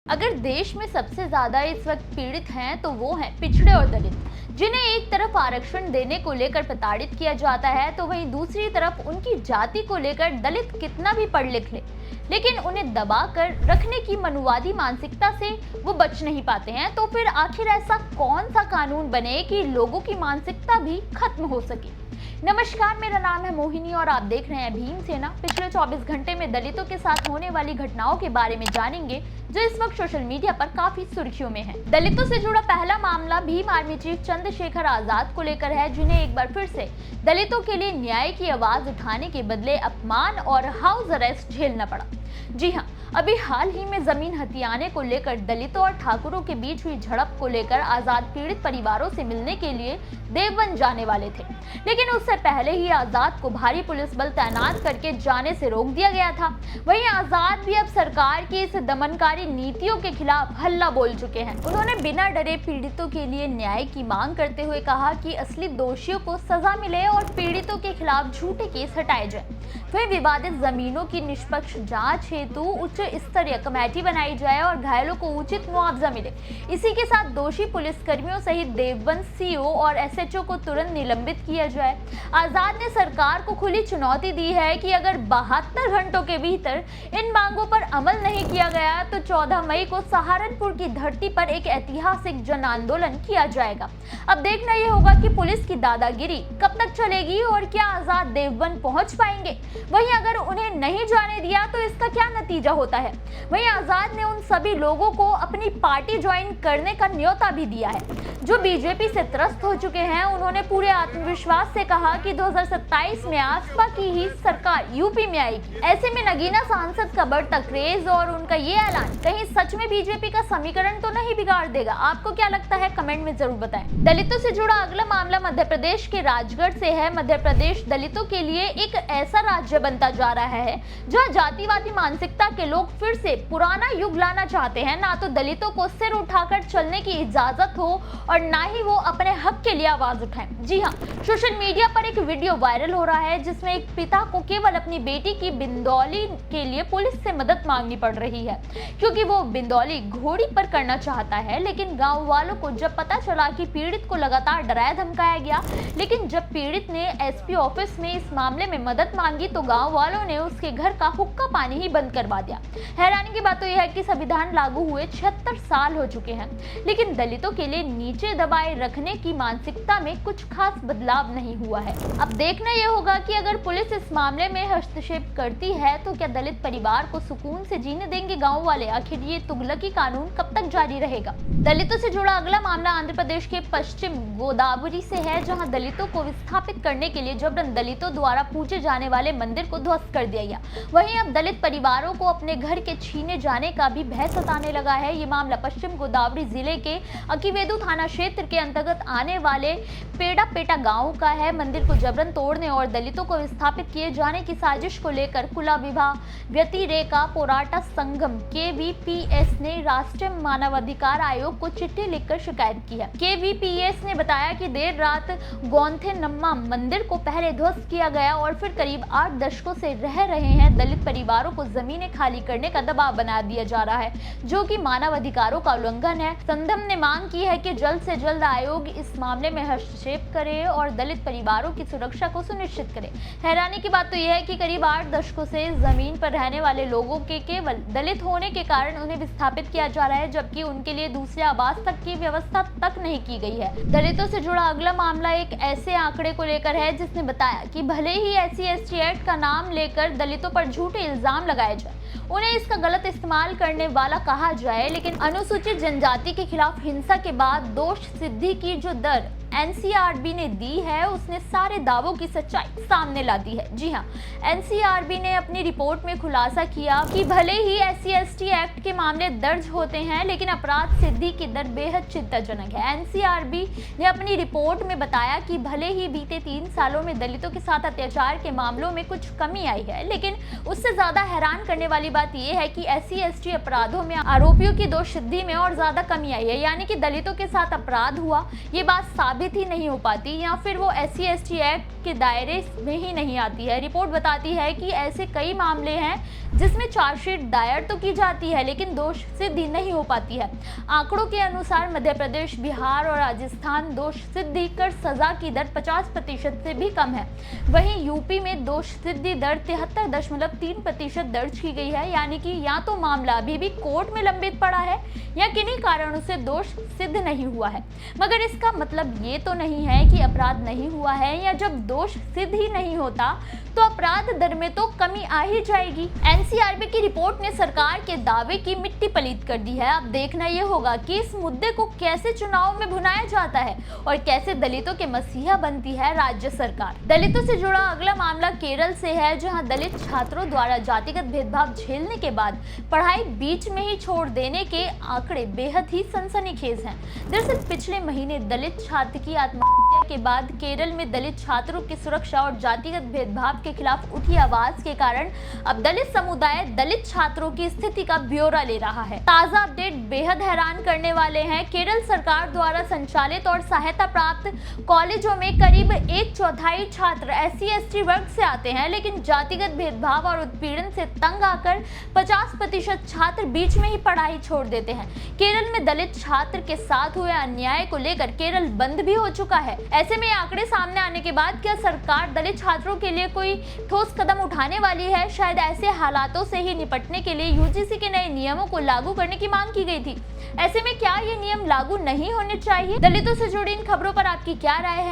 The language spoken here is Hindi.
अगर देश में सबसे ज्यादा इस वक्त पीड़ित हैं तो वो हैं पिछड़े और दलित, जिन्हें एक तरफ आरक्षण देने को लेकर प्रताड़ित किया जाता है तो वहीं दूसरी तरफ उनकी जाति को लेकर दलित कितना भी पढ़ लिख ले लेकिन उन्हें दबा कर रखने की मनुवादी मानसिकता से वो बच नहीं पाते हैं। तो फिर आखिर ऐसा कौन सा कानून बने कि लोगों की मानसिकता भी खत्म हो सके। नमस्कार, मेरा नाम है मोहिनी और आप देख रहे हैं भीम सेना। पिछले 24 घंटे में दलितों के साथ होने वाली घटनाओं के बारे में जानेंगे जो इस वक्त सोशल मीडिया पर काफी सुर्खियों में है। दलितों से जुड़ा पहला मामला भीम आर्मी चीफ चंद्रशेखर आजाद को लेकर है, जिन्हें एक बार फिर से दलितों के लिए न्याय की आवाज उठाने के बदले अपमान और हाउस अरेस्ट झेलना पड़ा। जी हाँ, अभी हाल ही में जमीन हथियाने को लेकर दलितों और ठाकुरों के बीच हुई झड़प को लेकर आजाद पीड़ित परिवारों से मिलने के लिए देवबंद जाने वाले थे, लेकिन उससे पहले ही आजाद को भारी पुलिस बल तैनात करके जाने से रोक दिया गया था। वहीं आजाद भी अब सरकार की इस दमनकारी नीतियों के खिलाफ हल्ला बोल चुके हैं। उन्होंने बिना डरे पीड़ितों के लिए न्याय की मांग करते हुए कहा कि असली दोषियों को सजा मिले और पीड़ितों के खिलाफ झूठे केस हटाए जाए। वहीं विवादित जमीनों की निष्पक्ष जांच हेतु उच्च स्तरीय कमेटी बनाई जाए और घायलों को उचित मुआवजा मिले। इसी के साथ दोषी पुलिसकर्मियों सहित देवबंद सीओ और एसएचओ को तुरंत निलंबित किया जाए। आजाद ने सरकार को खुली चुनौती दी है कि अगर 72 घंटों के भीतर इन मांगों पर अमल नहीं किया गया तो 14 मई को सहारनपुर की धरती पर एक ऐतिहासिक जन आंदोलन किया जाएगा। अब देखना यह होगा कि पुलिस की दादागिरी कब तक चलेगी और क्या आजाद देवबंद पहुंच पाएंगे। वहीं अगर उन्हें नहीं जाने दिया तो इसका क्या नतीजा होता है। वहीं आजाद ने उन सभी लोगों को अपनी पार्टी ज्वाइन करने का न्योता भी दिया है जो बीजेपी से त्रस्त हो चुके हैं। उन्होंने पूरे आत्मविश्वास से कहा कि 2027 में आसपा की ही सरकार यूपी में आएगी। ऐसे में नगीना सांसद का बढ़ता क्रेज और उनका ये ऐलान कहीं सच में बीजेपी का समीकरण तो नहीं बिगाड़ देगा। आपको क्या लगता है, कमेंट में जरूर बताएं। दलितों से जुड़ा अगला मामला मध्य प्रदेश के राजगढ़ से है। मध्य प्रदेश दलितों के लिए एक ऐसा राज्य बनता जा रहा है जहां जातिवादी मानसिकता के लोग फिर से पुराना युग लाना चाहते हैं। ना तो दलितों को सिर उठाकर चलने की इजाजत हो और ना ही वो अपने हक के लिए आवाज उठाएं। जी हाँ, सोशल मीडिया पर एक वीडियो वायरल हो रहा है जिसमें एक पिता को केवल अपनी बेटी की बिंदौली के लिए पुलिस से मदद मांगनी पड़ रही है, क्योंकि वो बिंदौली घोड़ी पर करना चाहता है। लेकिन गांव वालों को जब पता चला कि पीड़ित को लगातार डराया धमकाया गया, लेकिन जब पीड़ित ने एसपी ऑफिस में इस मामले में मदद मांगी तो गाँव वालों ने उसके घर का हुक्का पानी ही बंद करवा दिया। हैरानी की बात तो यह है कि संविधान लागू हुए 76 साल हो चुके हैं, लेकिन दलितों के लिए नीचे दबाए रखने की मानसिकता में कुछ खास बदलाव नहीं हुआ है। अब देखना यह होगा कि अगर पुलिस इस मामले में हस्तक्षेप करती है तो क्या दलित परिवार को सुकून से जीने देंगे गांव वाले। आखिर ये तुगलकी कानून कब तक जारी रहेगा। दलितों से जुड़ा अगला मामला आंध्र प्रदेश के पश्चिम गोदावरी से है, जहां दलितों को विस्थापित करने के लिए जबरन दलितों द्वारा पूजे जाने वाले मंदिर को ध्वस्त कर दिया गया। वहीं अब दलित परिवारों को अपने घर के छीने जाने का भी भय सताने लगा है। ये मामला पश्चिम गोदावरी जिले के अकीवेदु थाना क्षेत्र के अंतर्गत आने वाले पेड़ा गांव का है। मंदिर को जबरन तोड़ने और दलितों को विस्थापित किए जाने की साजिश को लेकर कुला विवाह व्यतिरेका पोराटा संगम केवीपीएस ने राष्ट्रीय मानवाधिकार आयोग को चिट्ठी लिखकर शिकायत की है। केवीपीएस ने बताया कि देर रात गौंथेनम्मा मंदिर को पहले ध्वस्त किया गया और फिर करीब 8 दशकों से रह रहे हैं दलित परिवारों को जमीनें खाली करने का दबाव बना दिया जा रहा है, जो कि मानव अधिकारों का उल्लंघन है। संगम ने मांग की है कि जल्द से जल्द आयोग इस मामले में हस्तक्षेप करे और दलित परिवारों की सुरक्षा को सुनिश्चित करे। हैरानी की बात तो यह है कि करीब 8 दशकों से जमीन पर रहने वाले लोगों के केवल दलित होने के कारण उन्हें विस्थापित किया जा रहा है, जबकि उनके लिए दूसरे आवास तक की व्यवस्था तक नहीं की गई है। दलितों से जुड़ा अगला मामला एक ऐसे आंकड़े को लेकर है जिसने बताया कि भले ही SC/ST एक्ट का नाम लेकर दलितों पर झूठे इल्जाम लगाए जाए, उन्हें इसका गलत इस्तेमाल करने वाला कहा जाए, लेकिन अनुसूचित जनजाति के खिलाफ हिंसा के बाद दोष सिद्धि की जो दर NCRB ने दी है उसने सारे दावों की सच्चाई सामने ला दी है। जी हाँ, NCRB ने अपनी रिपोर्ट में खुलासा किया कि भले ही SC/ST एक्ट के मामले दर्ज होते हैं, लेकिन अपराध सिद्धि की दर बेहद चिंताजनक है। NCRB ने अपनी रिपोर्ट में बताया कि भले ही बीते 3 सालों में दलितों के साथ अत्याचार के मामलों में कुछ कमी आई है, लेकिन उससे ज्यादा हैरान करने वाली बात यह है कि SC/ST अपराधों में आरोपियों की दोष सिद्धि में और ज्यादा कमी आई है, यानी कि दलितों के साथ अपराध हुआ। ये बात साबित साबित ही नहीं हो पाती या फिर वो SC/ST एक्ट के दायरे में ही नहीं आती है। रिपोर्ट बताती है कि ऐसे कई मामले हैं जिसमें चार्जशीट दायर तो की जाती है लेकिन दोष सिद्धि नहीं हो पाती है। आंकड़ों के अनुसार मध्य प्रदेश, बिहार और राजस्थान दोष सिद्धि कर सजा की दर 50% से भी कम है। वहीं यूपी में दोष सिद्धि दर 73.3% दर्ज की गई है, यानी कि या तो मामला अभी भी कोर्ट में लंबित पड़ा है या किन्हीं कारणों से दोष सिद्ध नहीं हुआ है। मगर इसका मतलब ये तो नहीं है कि अपराध नहीं हुआ है, या जब दोष सिद्ध ही नहीं होता तो अपराध दर में तो कमी आ ही जाएगी। NCRB की रिपोर्ट ने सरकार के दावे की मिट्टी पलीत कर दी है। अब देखना यह होगा कि इस मुद्दे को कैसे चुनाव में भुनाया जाता है और कैसे दलितों के मसीहा बनती है राज्य सरकार। दलितों से जुड़ा अगला मामला केरल से है, जहां दलित छात्रों द्वारा जातिगत भेदभाव झेलने के बाद पढ़ाई बीच में ही छोड़ देने के आंकड़े बेहद ही सनसनीखेज हैं। दरअसल पिछले महीने दलित छात्र की आत्महत्या के बाद केरल में दलित छात्रों की सुरक्षा और जातिगत भेदभाव के खिलाफ उठी आवाज के कारण अब दलित समुदाय दलित छात्रों की स्थिति का ब्यौरा ले रहा है। ताजा अपडेट बेहद हैरान करने वाले हैं। केरल सरकार द्वारा संचालित और सहायता प्राप्त कॉलेजों में करीब 1/4 छात्र SC/ST वर्ग से आते हैं, लेकिन जातिगत भेदभाव और उत्पीड़न से तंग आकर 50% छात्र बीच में ही पढ़ाई छोड़ देते हैं। केरल में दलित छात्र के साथ हुए अन्याय को लेकर केरल बंद भी हो चुका है। ऐसे में आंकड़े सामने आने के बाद क्या सरकार दलित छात्रों के लिए कोई ठोस कदम उठाने वाली है? शायद ऐसे हालातों से ही निपटने के लिए UGC के नए नियमों को लागू करने की मांग की गई थी। ऐसे में क्या ये नियम लागू नहीं होने चाहिए? दलितों से जुड़ी इन खबरों पर आपकी क्या राय है?